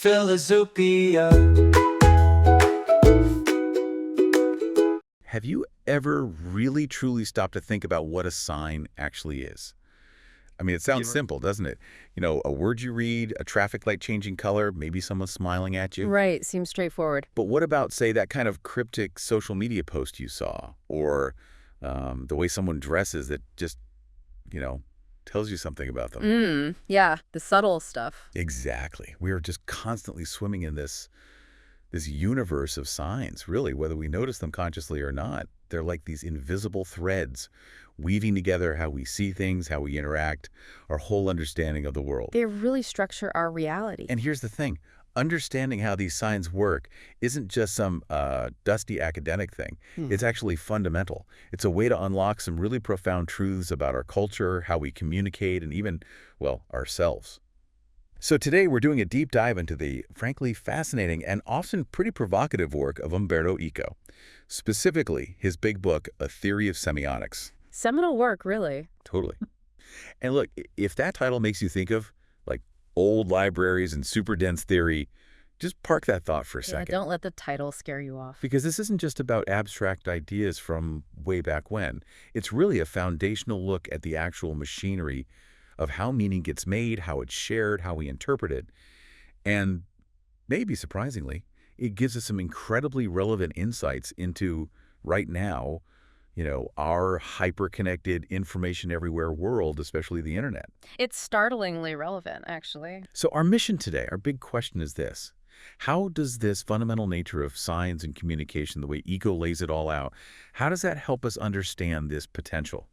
Philozoopia. Have you ever really truly stopped to think about what a sign actually is? I mean, it sounds simple, doesn't it? You know, a word you read, a traffic light changing color, maybe someone smiling at you. Right, seems straightforward. But what about, say, that kind of cryptic social media post you saw? Or the way someone dresses that just, tells you something about them? Yeah, the subtle stuff. Exactly. We are just constantly swimming in this universe of signs, really, whether we notice them consciously or not. They're like these invisible threads weaving together how we see things, how we interact, our whole understanding of the world. They really structure our reality. And here's the thing. Understanding how these signs work isn't just some dusty academic thing. It's actually fundamental. It's a way to unlock some really profound truths about our culture, how we communicate, and even, well, ourselves. So today we're doing a deep dive into the, frankly, fascinating and often pretty provocative work of Umberto Eco, specifically his big book, A Theory of Semiotics. Seminal work, really. Totally. And look, if that title makes you think of, like, old libraries and super dense theory, just park that thought for a second. Don't let the title scare you off. Because this isn't just about abstract ideas from way back when. It's really a foundational look at the actual machinery of how meaning gets made, how it's shared, how we interpret it. And maybe surprisingly, it gives us some incredibly relevant insights into, right now, our hyper-connected, information-everywhere world, especially the internet. It's startlingly relevant, actually. So our mission today, our big question is this. How does this fundamental nature of signs and communication, the way Eco lays it all out, how does that help us understand this potential?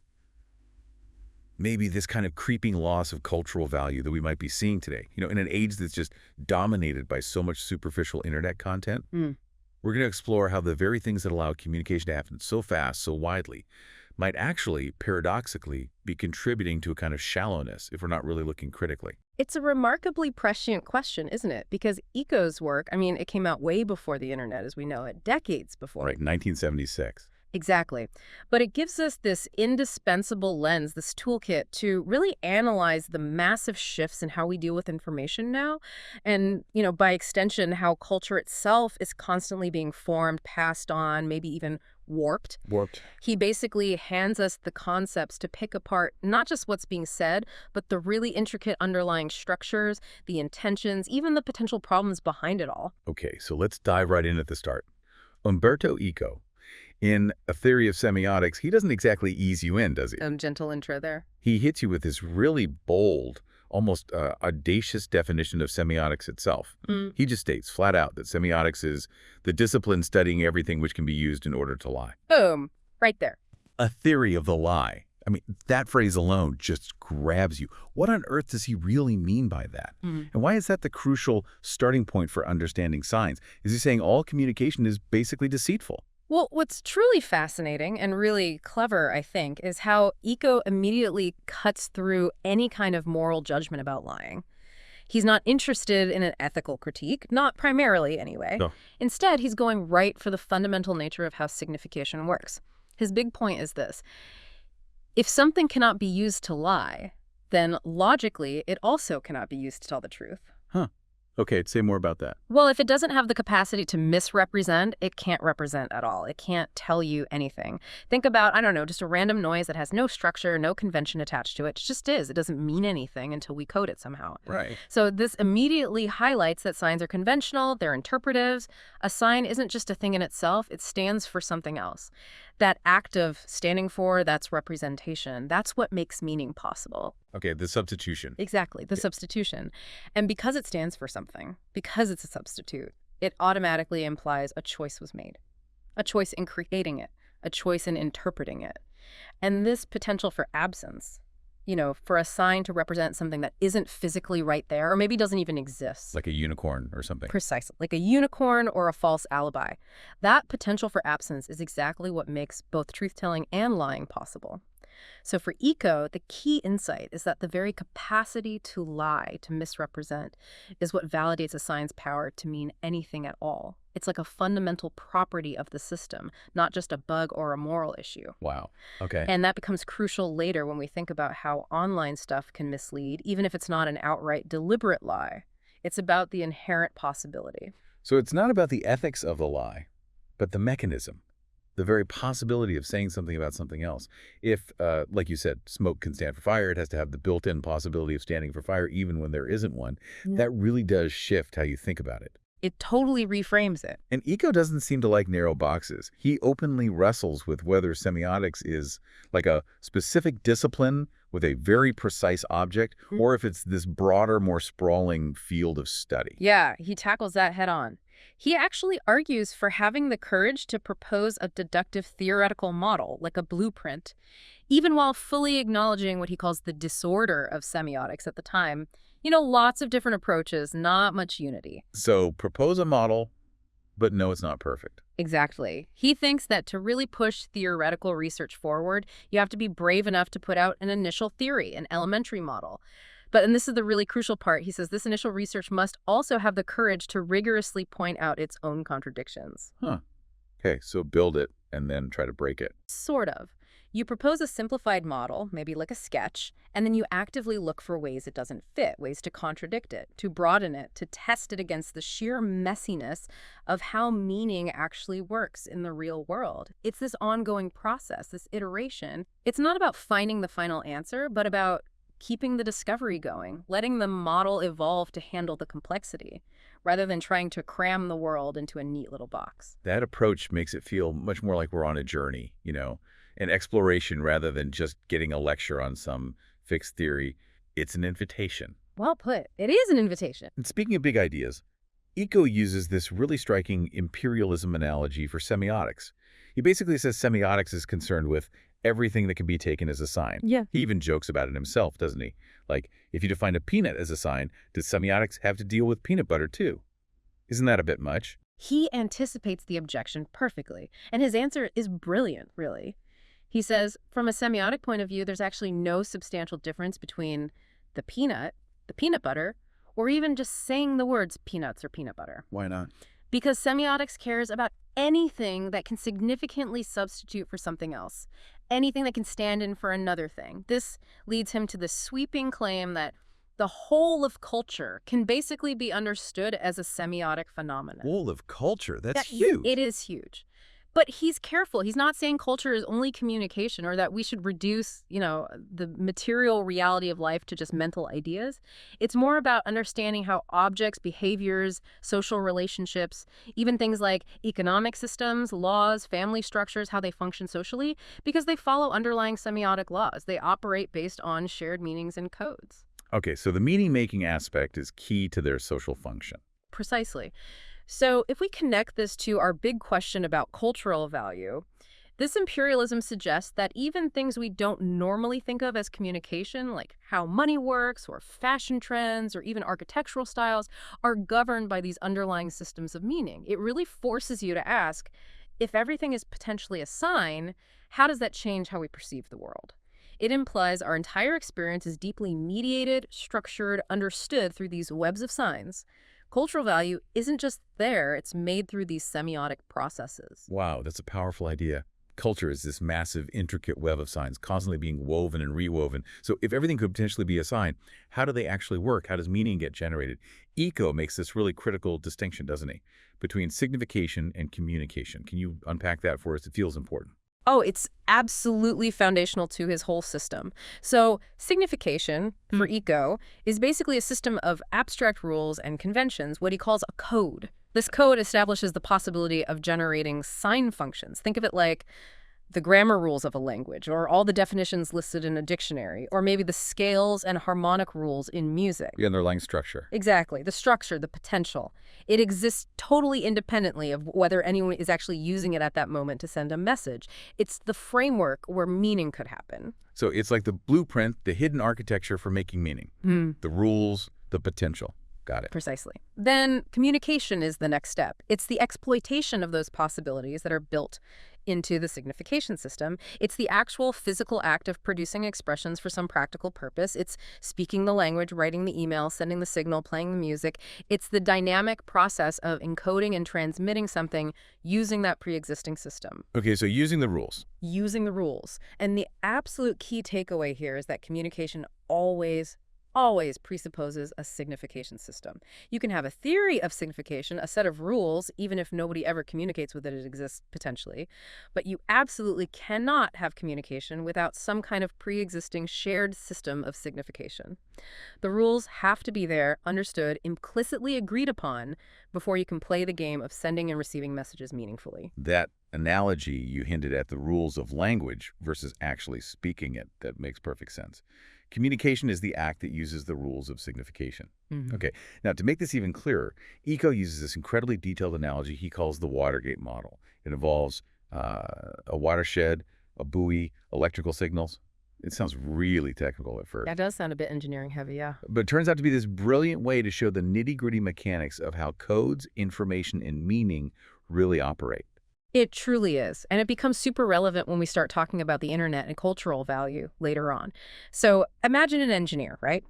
Maybe this kind of creeping loss of cultural value that we might be seeing today, in an age that's just dominated by so much superficial internet content. We're going to explore how the very things that allow communication to happen so fast, so widely, might actually, paradoxically, be contributing to a kind of shallowness if we're not really looking critically. It's a remarkably prescient question, isn't it? Because Eco's work, it came out way before the internet as we know it, decades before. Right, 1976. Exactly. But it gives us this indispensable lens, this toolkit to really analyze the massive shifts in how we deal with information now. And, by extension, how culture itself is constantly being formed, passed on, maybe even warped. He basically hands us the concepts to pick apart not just what's being said, but the really intricate underlying structures, the intentions, even the potential problems behind it all. Okay, so let's dive right in at the start. Umberto Eco. In A Theory of Semiotics, he doesn't exactly ease you in, does he? Gentle intro there. He hits you with this really bold, almost audacious definition of semiotics itself. He just states flat out that semiotics is the discipline studying everything which can be used in order to lie. Boom. Right there. A theory of the lie. That phrase alone just grabs you. What on earth does he really mean by that? And why is that the crucial starting point for understanding signs? Is he saying all communication is basically deceitful? Well, what's truly fascinating and really clever, I think, is how Eco immediately cuts through any kind of moral judgment about lying. He's not interested in an ethical critique, not primarily anyway. No. Instead, he's going right for the fundamental nature of how signification works. His big point is this. If something cannot be used to lie, then logically, it also cannot be used to tell the truth. Okay, say more about that. Well, if it doesn't have the capacity to misrepresent, it can't represent at all. It can't tell you anything. Think about, just a random noise that has no structure, no convention attached to it. It just is. It doesn't mean anything until we code it somehow. Right. So this immediately highlights that signs are conventional, they're interpretives. A sign isn't just a thing in itself, it stands for something else. That act of standing for, that's representation. That's what makes meaning possible. Okay, the substitution. Exactly, the substitution. And because it stands for something, because it's a substitute, it automatically implies a choice was made. A choice in creating it, a choice in interpreting it. And this potential for absence, for a sign to represent something that isn't physically right there, or maybe doesn't even exist. Like a unicorn or something. Precisely. Like a unicorn or a false alibi. That potential for absence is exactly what makes both truth-telling and lying possible. So for Eco, the key insight is that the very capacity to lie, to misrepresent, is what validates a sign's power to mean anything at all. It's like a fundamental property of the system, not just a bug or a moral issue. Wow. Okay. And that becomes crucial later when we think about how online stuff can mislead, even if it's not an outright deliberate lie. It's about the inherent possibility. So it's not about the ethics of the lie, but the mechanism, the very possibility of saying something about something else. If, like you said, smoke can stand for fire, it has to have the built-in possibility of standing for fire even when there isn't one. That really does shift how you think about it. It totally reframes it. And Eco doesn't seem to like narrow boxes. He openly wrestles with whether semiotics is like a specific discipline with a very precise object, or if it's this broader, more sprawling field of study. Yeah, he tackles that head on. He actually argues for having the courage to propose a deductive theoretical model, like a blueprint, even while fully acknowledging what he calls the disorder of semiotics at the time. Lots of different approaches, not much unity. So propose a model, but no, it's not perfect. Exactly. He thinks that to really push theoretical research forward, you have to be brave enough to put out an initial theory, an elementary model. And this is the really crucial part, he says this initial research must also have the courage to rigorously point out its own contradictions. Huh. Okay, so build it and then try to break it. Sort of. You propose a simplified model, maybe like a sketch, and then you actively look for ways it doesn't fit, ways to contradict it, to broaden it, to test it against the sheer messiness of how meaning actually works in the real world. It's this ongoing process, this iteration. It's not about finding the final answer, but about keeping the discovery going, letting the model evolve to handle the complexity, rather than trying to cram the world into a neat little box. That approach makes it feel much more like we're on a journey, an exploration rather than just getting a lecture on some fixed theory. It's an invitation. Well put. It is an invitation. And speaking of big ideas, Eco uses this really striking imperialism analogy for semiotics. He basically says semiotics is concerned with everything that can be taken as a sign. Yeah. He even jokes about it himself, doesn't he? Like, if you define a peanut as a sign, does semiotics have to deal with peanut butter too? Isn't that a bit much? He anticipates the objection perfectly, and his answer is brilliant, really. He says, from a semiotic point of view, there's actually no substantial difference between the peanut butter, or even just saying the words peanuts or peanut butter. Why not? Because semiotics cares about anything that can significantly substitute for something else, anything that can stand in for another thing. This leads him to the sweeping claim that the whole of culture can basically be understood as a semiotic phenomenon. Whole of culture? That's Yeah, huge. It is huge. But he's careful. He's not saying culture is only communication or that we should reduce, the material reality of life to just mental ideas. It's more about understanding how objects, behaviors, social relationships, even things like economic systems, laws, family structures, how they function socially, because they follow underlying semiotic laws. They operate based on shared meanings and codes. Okay, so the meaning-making aspect is key to their social function. Precisely. So if we connect this to our big question about cultural value, this imperialism suggests that even things we don't normally think of as communication, like how money works or fashion trends or even architectural styles, are governed by these underlying systems of meaning. It really forces you to ask, if everything is potentially a sign, how does that change how we perceive the world? It implies our entire experience is deeply mediated, structured, understood through these webs of signs. Cultural value isn't just there, it's made through these semiotic processes. Wow, that's a powerful idea. Culture is this massive, intricate web of signs constantly being woven and rewoven. So if everything could potentially be a sign, how do they actually work? How does meaning get generated? Eco makes this really critical distinction, doesn't he, between signification and communication. Can you unpack that for us? It feels important. Oh, it's absolutely foundational to his whole system. So signification, for Eco, is basically a system of abstract rules and conventions, what he calls a code. This code establishes the possibility of generating sign functions. Think of it like the grammar rules of a language, or all the definitions listed in a dictionary, or maybe the scales and harmonic rules in music. The underlying structure. Exactly. The structure, the potential. It exists totally independently of whether anyone is actually using it at that moment to send a message. It's the framework where meaning could happen. So it's like the blueprint, the hidden architecture for making meaning. The rules, the potential. Got it. Precisely. Then communication is the next step. It's the exploitation of those possibilities that are built into the signification system. It's the actual physical act of producing expressions for some practical purpose. It's speaking the language, writing the email, sending the signal, playing the music. It's the dynamic process of encoding and transmitting something using that pre-existing system. Okay, so using the rules. Using the rules. And the absolute key takeaway here is that communication always always presupposes a signification system. You can have a theory of signification, a set of rules, even if nobody ever communicates with it, it exists potentially. But you absolutely cannot have communication without some kind of pre-existing shared system of signification. The rules have to be there, understood, implicitly agreed upon, before you can play the game of sending and receiving messages meaningfully. That analogy you hinted at, the rules of language versus actually speaking it, that makes perfect sense. Communication is the act that uses the rules of signification. Mhm. Okay, now to make this even clearer, Eco uses this incredibly detailed analogy he calls the Watergate model. It involves a watershed, a buoy, electrical signals. It sounds really technical at first. That does sound a bit engineering heavy, yeah. But it turns out to be this brilliant way to show the nitty-gritty mechanics of how codes, information, and meaning really operate. It truly is. And it becomes super relevant when we start talking about the internet and cultural value later on. So imagine an engineer, right?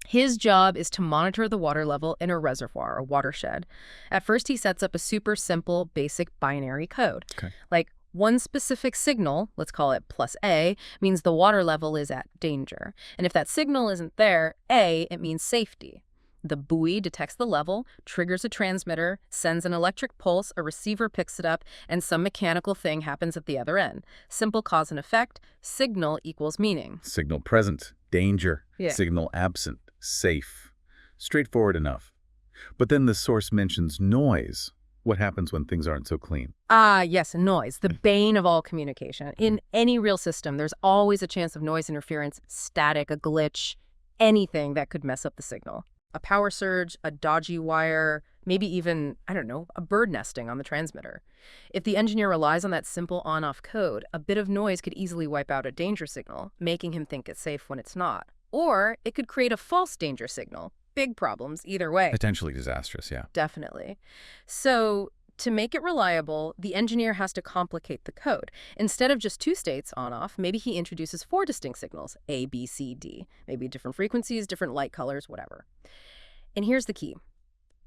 His job is to monitor the water level in a reservoir, a watershed. At first, he sets up a super simple, basic binary code. Okay. Like one specific signal, let's call it plus A, means the water level is at danger. And if that signal isn't there, A, it means safety. The buoy detects the level, triggers a transmitter, sends an electric pulse, a receiver picks it up, and some mechanical thing happens at the other end. Simple cause and effect, signal equals meaning. Signal present, danger. Yeah. Signal absent, safe. Straightforward enough. But then the source mentions noise. What happens when things aren't so clean? Ah, yes, noise, the bane of all communication. In any real system, there's always a chance of noise interference, static, a glitch, anything that could mess up the signal. A power surge, a dodgy wire, maybe even, I don't know, a bird nesting on the transmitter. If the engineer relies on that simple on-off code, a bit of noise could easily wipe out a danger signal, making him think it's safe when it's not. Or it could create a false danger signal. Big problems either way. Potentially disastrous, yeah. Definitely. So to make it reliable, the engineer has to complicate the code. Instead of just two states on-off, maybe he introduces 4 distinct signals, A, B, C, D. Maybe different frequencies, different light colors, whatever. And here's the key.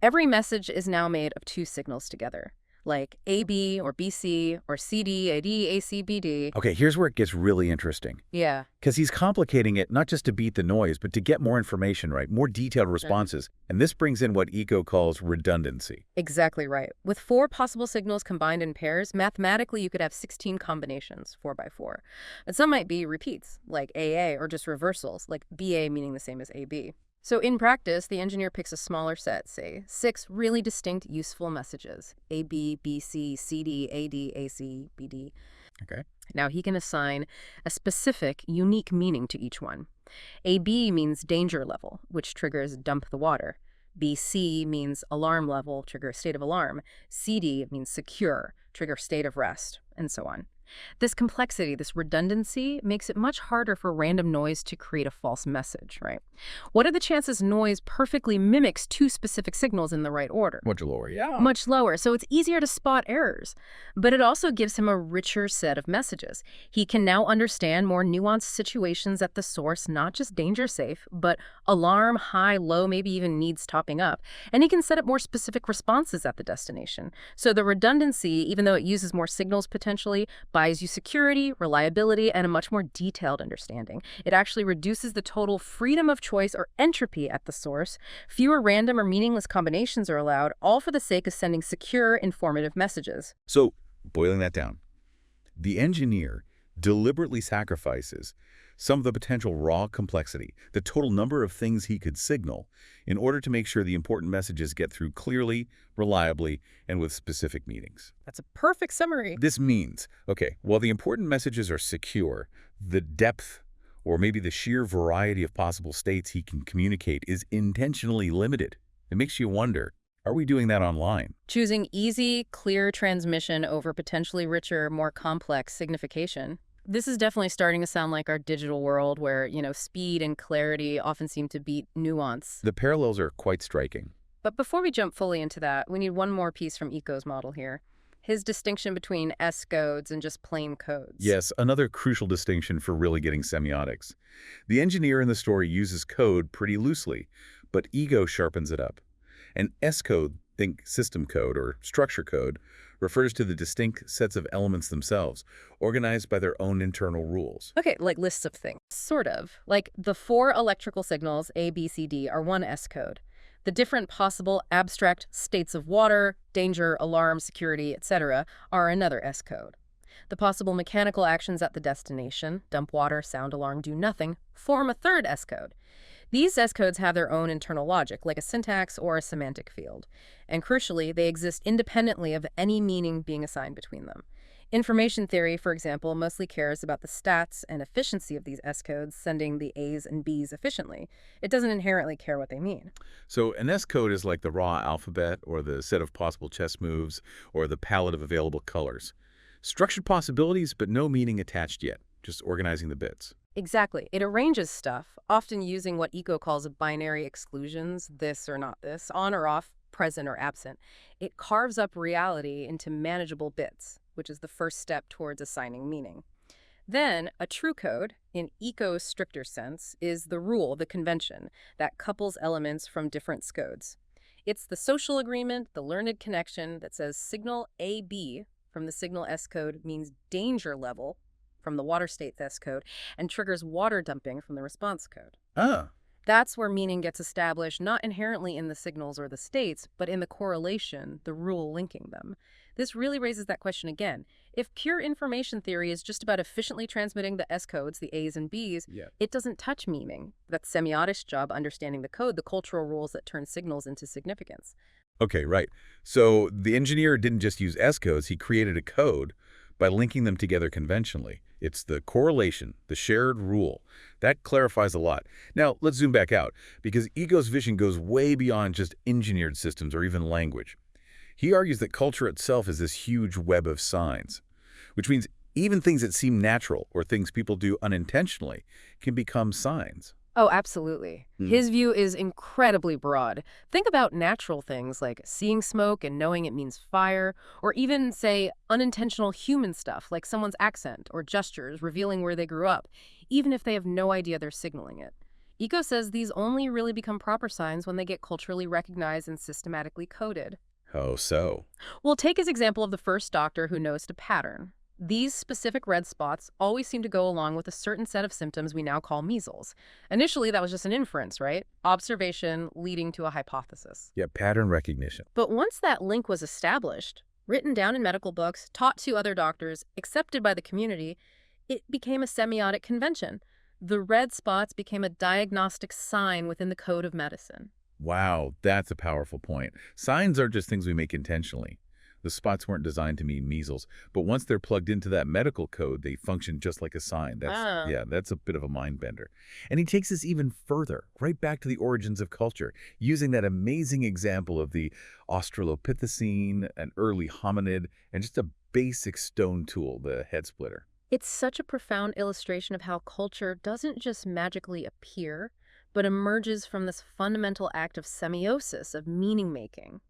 Every message is now made of 2 signals together, like AB or BC or CD, AD, AC, BD. Okay, here's where it gets really interesting. Yeah. Because he's complicating it not just to beat the noise, but to get more information, right? More detailed responses. And this brings in what Eco calls redundancy. Exactly right. With 4 possible signals combined in pairs, mathematically you could have 16 combinations, 4 by 4. And some might be repeats, like AA, or just reversals, like BA meaning the same as AB. So in practice, the engineer picks a smaller set, say 6 really distinct useful messages, AB, BC, CD, AD, AC, BD. Okay. Now he can assign a specific, unique meaning to each one. AB means danger level, which triggers dump the water. BC means alarm level, trigger state of alarm. CD means secure, trigger state of rest, and so on. This complexity, this redundancy, makes it much harder for random noise to create a false message, right? What are the chances noise perfectly mimics 2 specific signals in the right order? Much lower, yeah. Much lower, so it's easier to spot errors. But it also gives him a richer set of messages. He can now understand more nuanced situations at the source, not just danger safe, but alarm, high, low, maybe even needs topping up. And he can set up more specific responses at the destination. So the redundancy, even though it uses more signals potentially, buys you security, reliability, and a much more detailed understanding. It actually reduces the total freedom of choice or entropy at the source. Fewer random or meaningless combinations are allowed, all for the sake of sending secure, informative messages. So, boiling that down, the engineer deliberately sacrifices some of the potential raw complexity, the total number of things he could signal, in order to make sure the important messages get through clearly, reliably, and with specific meanings. That's a perfect summary. This means, okay, while the important messages are secure, the depth or maybe the sheer variety of possible states he can communicate is intentionally limited. It makes you wonder, are we doing that online? Choosing easy, clear transmission over potentially richer, more complex signification. This is definitely starting to sound like our digital world where, speed and clarity often seem to beat nuance. The parallels are quite striking. But before we jump fully into that, we need one more piece from Eco's model here. His distinction between S codes and just plain codes. Yes, another crucial distinction for really getting semiotics. The engineer in the story uses code pretty loosely, but Eco sharpens it up. An S code think system code or structure code, refers to the distinct sets of elements themselves, organized by their own internal rules. Okay, like lists of things. Sort of. Like the 4 electrical signals, A, B, C, D, are one S code. The different possible abstract states of water, danger, alarm, security, etc., are another S code. The possible mechanical actions at the destination, dump water, sound alarm, do nothing, form a third S code. These S codes have their own internal logic, like a syntax or a semantic field. And crucially, they exist independently of any meaning being assigned between them. Information theory, for example, mostly cares about the stats and efficiency of these S codes, sending the A's and B's efficiently. It doesn't inherently care what they mean. So an S code is like the raw alphabet or the set of possible chess moves or the palette of available colors. Structured possibilities, but no meaning attached yet, just organizing the bits. Exactly. It arranges stuff, often using what Eco calls binary exclusions, this or not this, on or off, present or absent. It carves up reality into manageable bits, which is the first step towards assigning meaning. Then, a true code, in Eco's stricter sense, is the rule, the convention, that couples elements from different codes. It's the social agreement, the learned connection that says signal AB from the signal S code means danger level from the water state's S code and triggers water dumping from the response code. Ah, That's where meaning gets established not inherently in the signals or the states, but in the correlation, the rule linking them. This really raises that question again. If pure information theory is just about efficiently transmitting the S codes, the A's and B's, yeah. it doesn't touch meaning. That's semiotic's job, understanding the code, the cultural rules that turn signals into significance. Okay, right. So the engineer didn't just use S codes, he created a code by linking them together conventionally. It's the correlation, the shared rule. That clarifies a lot. Now, let's zoom back out, because Eco's vision goes way beyond just engineered systems or even language. He argues that culture itself is this huge web of signs, which means even things that seem natural or things people do unintentionally can become signs. Oh, absolutely. His view is incredibly broad. Think about natural things like seeing smoke and knowing it means fire, or even, say, unintentional human stuff like someone's accent or gestures revealing where they grew up, even if they have no idea they're signaling it. Eco says these only really become proper signs when they get culturally recognized and systematically coded. Oh, so? We'll take his example of the first doctor who noticed a pattern. These specific red spots always seem to go along with a certain set of symptoms we now call measles. Initially, that was just an inference, right? Observation leading to a hypothesis. Yeah, pattern recognition. But once that link was established, written down in medical books, taught to other doctors, accepted by the community, it became a semiotic convention. The red spots became a diagnostic sign within the code of medicine. Wow, that's a powerful point. Signs aren't just things we make intentionally. The spots weren't designed to mean measles, but once they're plugged into that medical code, they function just like a sign. That's a bit of a mind bender. And he takes this even further, right back to the origins of culture, using that amazing example of the Australopithecine, an early hominid, and just a basic stone tool, the head splitter. It's such a profound illustration of how culture doesn't just magically appear, but emerges from this fundamental act of semiosis, of meaning-making.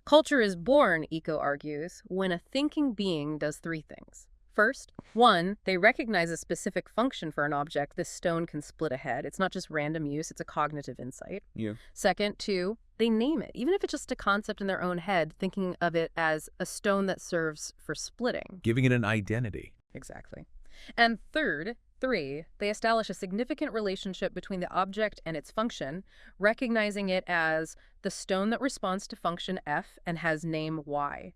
Culture is born, Eco argues, when a thinking being does 3 things. First, 1, they recognize a specific function for an object. This stone can split a head. It's not just random use, it's a cognitive insight. Yeah. Second, 2, they name it, even if it's just a concept in their own head, thinking of it as a stone that serves for splitting. Giving it an identity. Exactly. And third, 3, they establish a significant relationship between the object and its function, recognizing it as the stone that responds to function F and has name Y.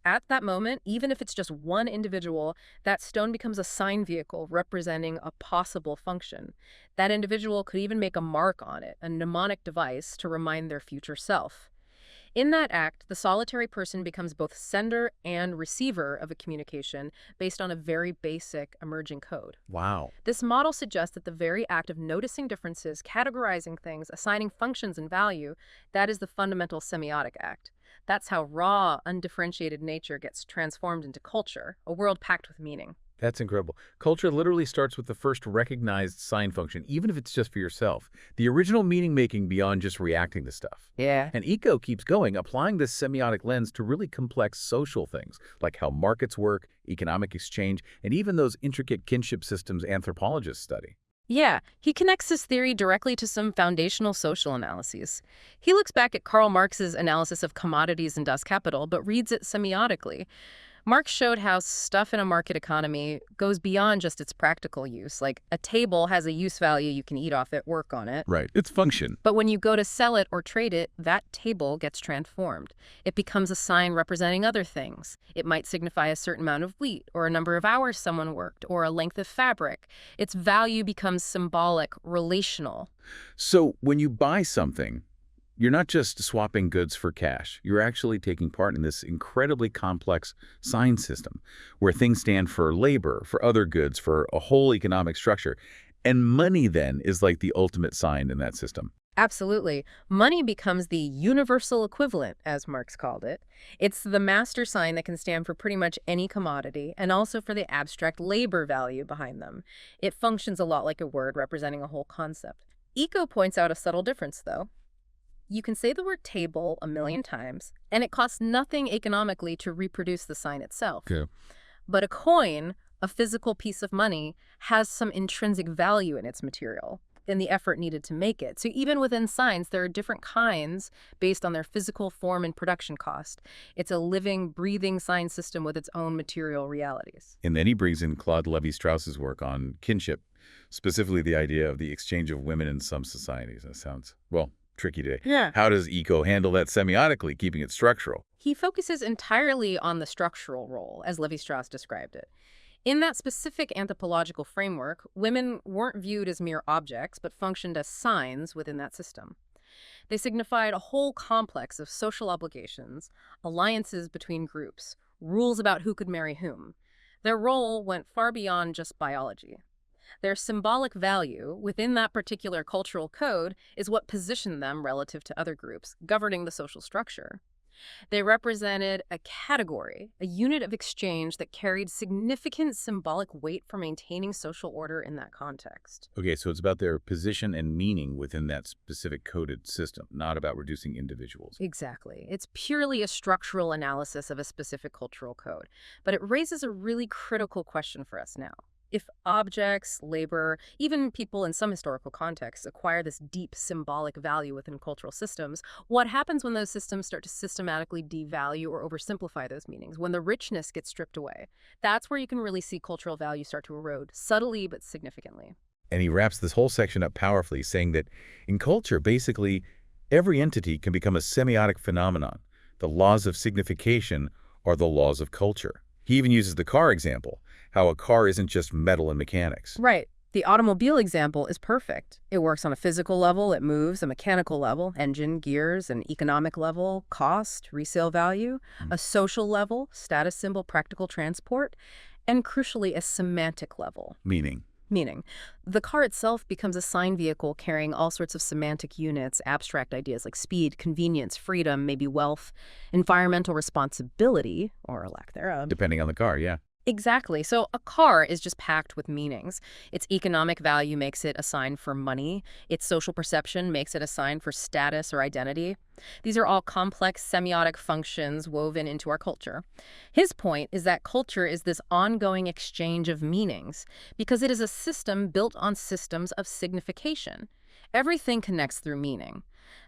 At that moment, even if it's just one individual, that stone becomes a sign vehicle representing a possible function. That individual could even make a mark on it, a mnemonic device to remind their future self. In that act, the solitary person becomes both sender and receiver of a communication based on a very basic emerging code. Wow. This model suggests that the very act of noticing differences, categorizing things, assigning functions and value, that is the fundamental semiotic act. That's how raw, undifferentiated nature gets transformed into culture, a world packed with meaning. That's incredible. Culture literally starts with the first recognized sign function, even if it's just for yourself. The original meaning-making beyond just reacting to stuff. Yeah. And Eco keeps going, applying this semiotic lens to really complex social things, like how markets work, economic exchange, and even those intricate kinship systems anthropologists study. Yeah, he connects his theory directly to some foundational social analyses. He looks back at Karl Marx's analysis of commodities and Das Kapital, but reads it semiotically. Marx showed how stuff in a market economy goes beyond just its practical use. Like a table has a use value, you can eat off it, work on it. Right. Its function. But when you go to sell it or trade it, that table gets transformed. It becomes a sign representing other things. It might signify a certain amount of wheat, or a number of hours someone worked, or a length of fabric. Its value becomes symbolic, relational. So when you buy something, you're not just swapping goods for cash. You're actually taking part in this incredibly complex sign system where things stand for labor, for other goods, for a whole economic structure. And money then is like the ultimate sign in that system. Absolutely. Money becomes the universal equivalent, as Marx called it. It's the master sign that can stand for pretty much any commodity and also for the abstract labor value behind them. It functions a lot like a word representing a whole concept. Eco points out a subtle difference, though. You can say the word table a million times, and it costs nothing economically to reproduce the sign itself. Okay. But a coin, a physical piece of money, has some intrinsic value in its material, in the effort needed to make it. So even within signs, there are different kinds based on their physical form and production cost. It's a living, breathing sign system with its own material realities. And then he brings in Claude Lévi-Strauss's work on kinship, specifically the idea of the exchange of women in some societies. That sounds, well, tricky today. Yeah. How does Eco handle that semiotically, keeping it structural? He focuses entirely on the structural role, as Levi-Strauss described it. In that specific anthropological framework, women weren't viewed as mere objects, but functioned as signs within that system. They signified a whole complex of social obligations, alliances between groups, rules about who could marry whom. Their role went far beyond just biology. Their symbolic value within that particular cultural code is what positioned them relative to other groups, governing the social structure. They represented a category, a unit of exchange that carried significant symbolic weight for maintaining social order in that context. Okay, so it's about their position and meaning within that specific coded system, not about reducing individuals. Exactly. It's purely a structural analysis of a specific cultural code, but it raises a really critical question for us now. If objects, labor, even people in some historical contexts acquire this deep symbolic value within cultural systems, what happens when those systems start to systematically devalue or oversimplify those meanings, when the richness gets stripped away? That's where you can really see cultural value start to erode, subtly but significantly. And he wraps this whole section up powerfully, saying that in culture, basically, every entity can become a semiotic phenomenon. The laws of signification are the laws of culture. He even uses the car example, how a car isn't just metal and mechanics. Right. The automobile example is perfect. It works on a physical level, it moves, a mechanical level, engine, gears, an economic level, cost, resale value, a social level, status symbol, practical transport, and crucially, a semantic level. Meaning, the car itself becomes a sign vehicle carrying all sorts of semantic units, abstract ideas like speed, convenience, freedom, maybe wealth, environmental responsibility, or a lack thereof. Depending on the car, yeah. Exactly. So a car is just packed with meanings. Its economic value makes it a sign for money. Its social perception makes it a sign for status or identity. These are all complex semiotic functions woven into our culture. His point is that culture is this ongoing exchange of meanings because it is a system built on systems of signification. Everything connects through meaning.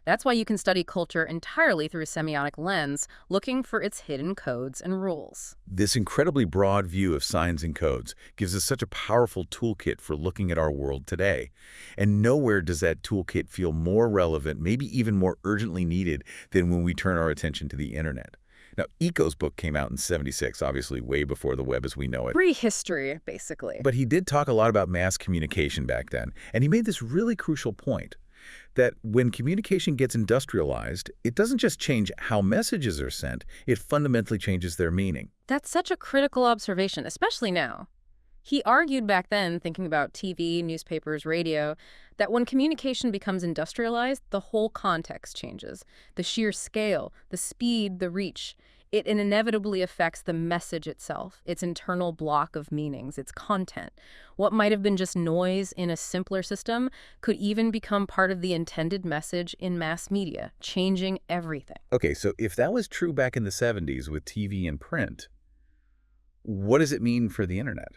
That's why you can study culture entirely through a semiotic lens, looking for its hidden codes and rules. This incredibly broad view of signs and codes gives us such a powerful toolkit for looking at our world today. And nowhere does that toolkit feel more relevant, maybe even more urgently needed, than when we turn our attention to the internet. Now, Eco's book came out in '76, obviously way before the web as we know it. Prehistory, basically. But he did talk a lot about mass communication back then, and he made this really crucial point, that when communication gets industrialized, it doesn't just change how messages are sent, it fundamentally changes their meaning. That's such a critical observation, especially now. He argued back then, thinking about TV, newspapers, radio, that when communication becomes industrialized, the whole context changes. The sheer scale, the speed, the reach. It inevitably affects the message itself, its internal block of meanings, its content. What might have been just noise in a simpler system could even become part of the intended message in mass media, changing everything. Okay, so if that was true back in the '70s with TV and print, what does it mean for the internet?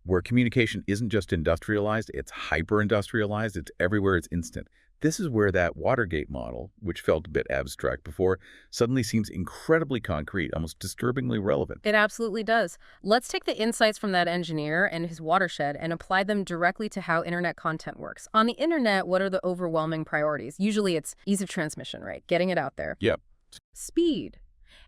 where communication isn't just industrialized, it's hyper-industrialized, it's everywhere, it's instant. This is where that Watergate model, which felt a bit abstract before, suddenly seems incredibly concrete, almost disturbingly relevant. It absolutely does. Let's take the insights from that engineer and his watershed and apply them directly to how internet content works. On the internet, what are the overwhelming priorities? Usually it's ease of transmission, right? Getting it out there. Yep. Speed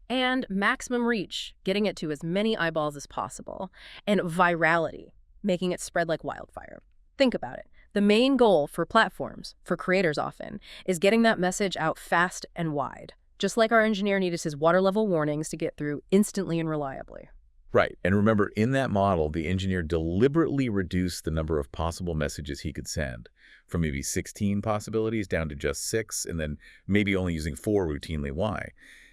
and maximum reach, getting it to as many eyeballs as possible. And virality, making it spread like wildfire. Think about it. The main goal for platforms, for creators often, is getting that message out fast and wide, just like our engineer needed his water level warnings to get through instantly and reliably. Right. And remember, in that model, the engineer deliberately reduced the number of possible messages he could send from maybe 16 possibilities down to just 6, and then maybe only using 4 routinely. Why?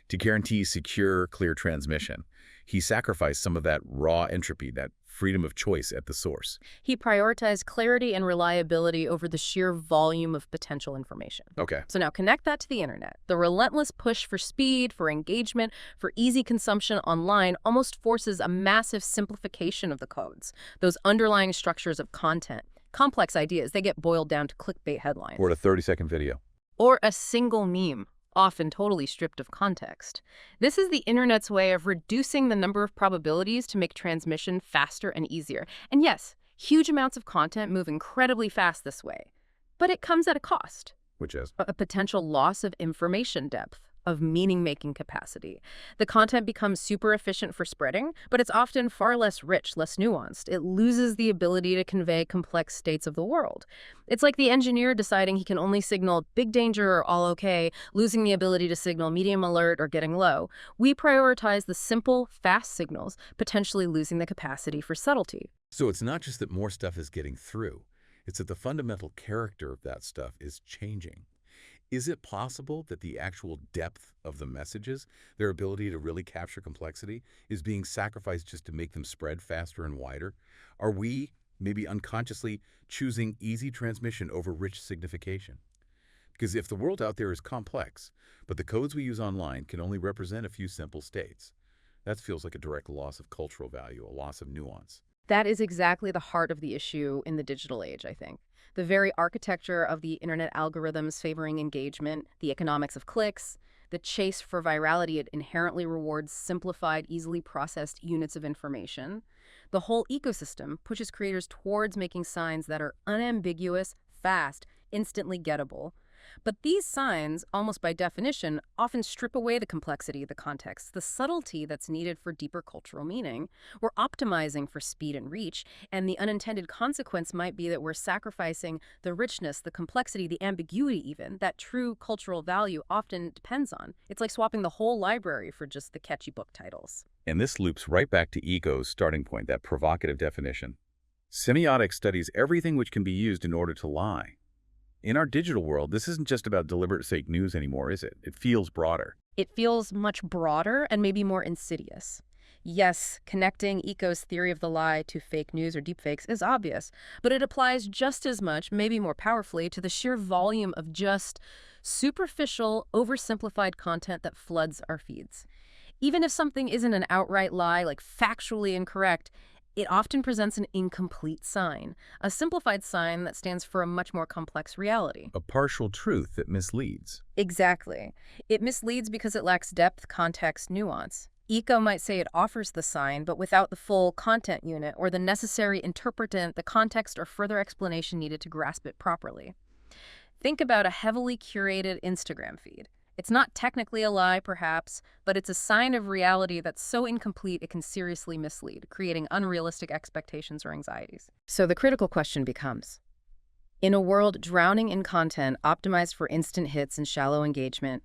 To guarantee secure, clear transmission. He sacrificed some of that raw entropy, that freedom of choice at the source. He prioritized clarity and reliability over the sheer volume of potential information. Okay. So now connect that to the internet. The relentless push for speed, for engagement, for easy consumption online almost forces a massive simplification of the codes, those underlying structures of content. Complex ideas, they get boiled down to clickbait headlines. Or a 30-second video. Or a single meme, often totally stripped of context. This is the internet's way of reducing the number of probabilities to make transmission faster and easier. And yes, huge amounts of content move incredibly fast this way. But it comes at a cost. Which is? A potential loss of information depth, of meaning-making capacity. The content becomes super efficient for spreading, but it's often far less rich, less nuanced. It loses the ability to convey complex states of the world. It's like the engineer deciding he can only signal big danger or all okay, losing the ability to signal medium alert or getting low. We prioritize the simple, fast signals, potentially losing the capacity for subtlety. So it's not just that more stuff is getting through. It's that the fundamental character of that stuff is changing. Is it possible that the actual depth of the messages, their ability to really capture complexity, is being sacrificed just to make them spread faster and wider? Are we, maybe unconsciously, choosing easy transmission over rich signification? Because if the world out there is complex, but the codes we use online can only represent a few simple states, that feels like a direct loss of cultural value, a loss of nuance. That is exactly the heart of the issue in the digital age, I think. The very architecture of the internet algorithms favoring engagement, the economics of clicks, the chase for virality, it inherently rewards simplified, easily processed units of information. The whole ecosystem pushes creators towards making signs that are unambiguous, fast, instantly gettable. But these signs, almost by definition, often strip away the complexity, the context, the subtlety that's needed for deeper cultural meaning. We're optimizing for speed and reach, and the unintended consequence might be that we're sacrificing the richness, the complexity, the ambiguity even, that true cultural value often depends on. It's like swapping the whole library for just the catchy book titles. And this loops right back to Eco's starting point, that provocative definition. Semiotics studies everything which can be used in order to lie. In our digital world, this isn't just about deliberate fake news anymore, is it? It feels broader. It feels much broader and maybe more insidious. Yes, connecting Eco's theory of the lie to fake news or deepfakes is obvious, but it applies just as much, maybe more powerfully, to the sheer volume of just superficial, oversimplified content that floods our feeds. Even if something isn't an outright lie, like factually incorrect, it often presents an incomplete sign, a simplified sign that stands for a much more complex reality. A partial truth that misleads. Exactly. It misleads because it lacks depth, context, nuance. Eco might say it offers the sign, but without the full content unit or the necessary interpretant, the context or further explanation needed to grasp it properly. Think about a heavily curated Instagram feed. It's not technically a lie, perhaps, but it's a sign of reality that's so incomplete it can seriously mislead, creating unrealistic expectations or anxieties. So the critical question becomes, in a world drowning in content optimized for instant hits and shallow engagement,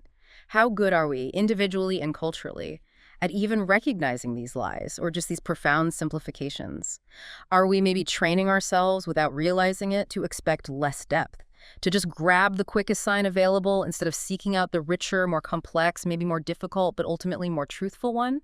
how good are we, individually and culturally, at even recognizing these lies or just these profound simplifications? Are we maybe training ourselves without realizing it to expect less depth? To just grab the quickest sign available instead of seeking out the richer, more complex, maybe more difficult, but ultimately more truthful one?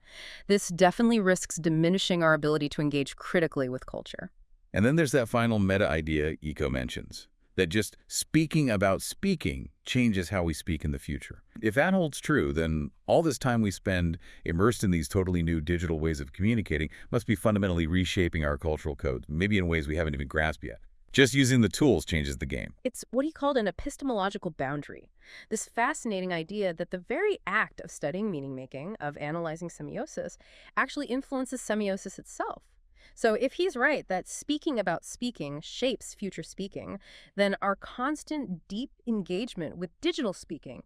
This definitely risks diminishing our ability to engage critically with culture. And then there's that final meta idea Eco mentions, that just speaking about speaking changes how we speak in the future. If that holds true, then all this time we spend immersed in these totally new digital ways of communicating must be fundamentally reshaping our cultural codes, maybe in ways we haven't even grasped yet. Just using the tools changes the game. It's what he called an epistemological boundary. This fascinating idea that the very act of studying meaning making, of analyzing semiosis, actually influences semiosis itself. So if he's right that speaking about speaking shapes future speaking, then our constant deep engagement with digital speaking,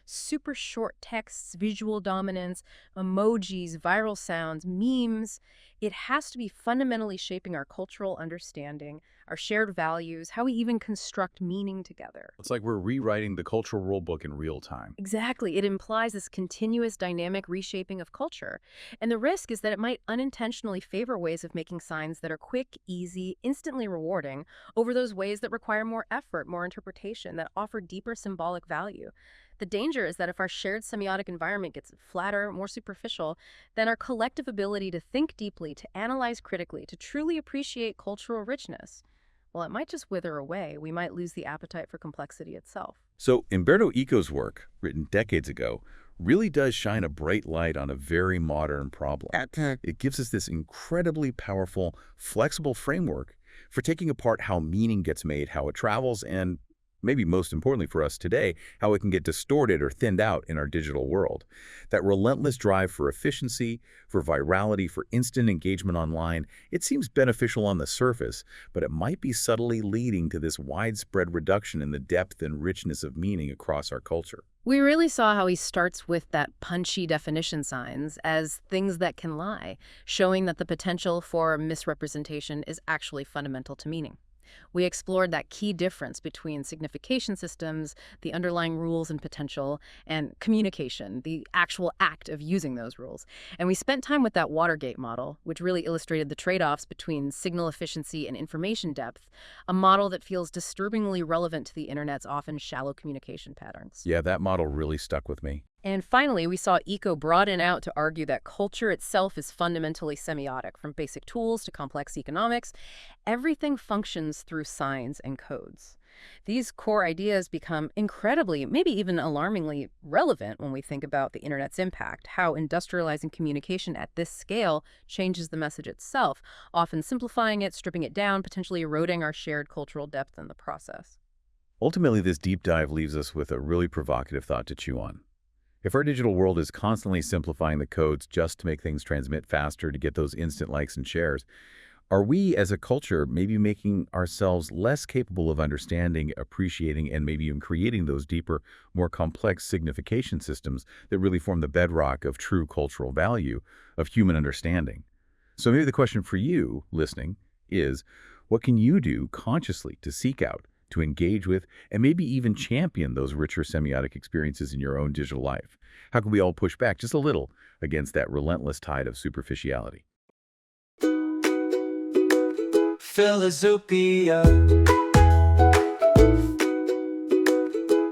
super short texts, visual dominance, emojis, viral sounds, memes, it has to be fundamentally shaping our cultural understanding, our shared values, how we even construct meaning together. It's like we're rewriting the cultural rulebook in real time. Exactly. It implies this continuous dynamic reshaping of culture. And the risk is that it might unintentionally favor ways of making signs that are quick, easy, instantly rewarding over those ways that require more effort, more interpretation, that offer deeper symbolic value. The danger is that if our shared semiotic environment gets flatter, more superficial, then our collective ability to think deeply, to analyze critically, to truly appreciate cultural richness, well, it might just wither away. We might lose the appetite for complexity itself. So Umberto Eco's work, written decades ago, really does shine a bright light on a very modern problem. It gives us this incredibly powerful, flexible framework for taking apart how meaning gets made, how it travels, and maybe most importantly for us today, how it can get distorted or thinned out in our digital world. That relentless drive for efficiency, for virality, for instant engagement online, it seems beneficial on the surface, but it might be subtly leading to this widespread reduction in the depth and richness of meaning across our culture. We really saw how he starts with that punchy definition signs as things that can lie, showing that the potential for misrepresentation is actually fundamental to meaning. We explored that key difference between signification systems, the underlying rules and potential, and communication, the actual act of using those rules. And we spent time with that Watergate model, which really illustrated the trade-offs between signal efficiency and information depth, a model that feels disturbingly relevant to the internet's often shallow communication patterns. Yeah, that model really stuck with me. And finally, we saw Eco broaden out to argue that culture itself is fundamentally semiotic, from basic tools to complex economics. Everything functions through signs and codes. These core ideas become incredibly, maybe even alarmingly relevant when we think about the internet's impact, how industrializing communication at this scale changes the message itself, often simplifying it, stripping it down, potentially eroding our shared cultural depth in the process. Ultimately, this deep dive leaves us with a really provocative thought to chew on. If our digital world is constantly simplifying the codes just to make things transmit faster, to get those instant likes and shares, are we as a culture maybe making ourselves less capable of understanding, appreciating, and maybe even creating those deeper, more complex signification systems that really form the bedrock of true cultural value, of human understanding? So maybe the question for you, listening, is what can you do consciously to seek out, to engage with, and maybe even champion those richer semiotic experiences in your own digital life? How can we all push back just a little against that relentless tide of superficiality? Philozoopia.